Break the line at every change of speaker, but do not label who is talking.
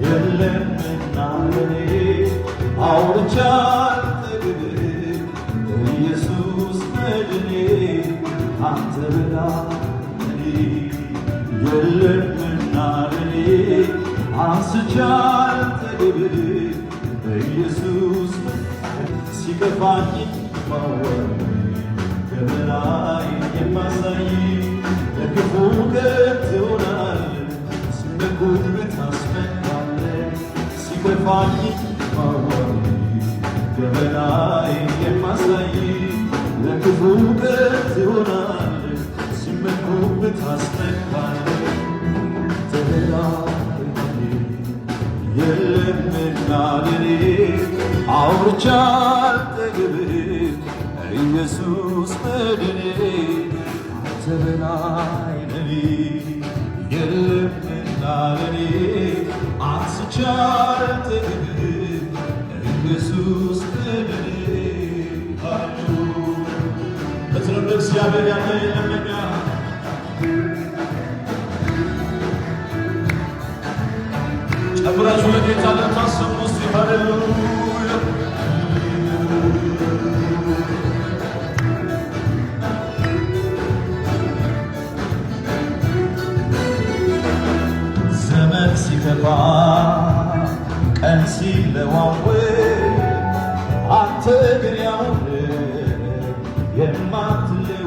የለምና ለኔ አውርቼ አልጠግብም ኢየሱስ መድኔ አንተ በላይ የለምና ለኔ አንስቼ አልጠግብም ኢየሱስ ሲከፋኝ ማወቅ ከበላይ የማሳይ ለክፉ ቀን ትሆናለህ ሲነኩብህ ታስመካለህ ሲከፋኝ ማወቅ ከበላይ የማሳይ ለክፉ ቀን ትሆናለህ ሲነኩብህ ታስመካለህ የለምና ለኔ አውርቼ አልጠግብም ኢየሱስ መድኔ አንተ በላይ ለኔ የለምና ለኔ አንስቼ አልጠግብም ኢየሱስ መድኔ በትረብ እግዚአብሔር ያለ የለምና ጨምራችሁ ለጌታ ለታሰሙ እስቲ ሃሌሉያ ዘመን ሲከፋ ቀን ሲለዋወጥ አንተ ግን ያው የማትለወጥ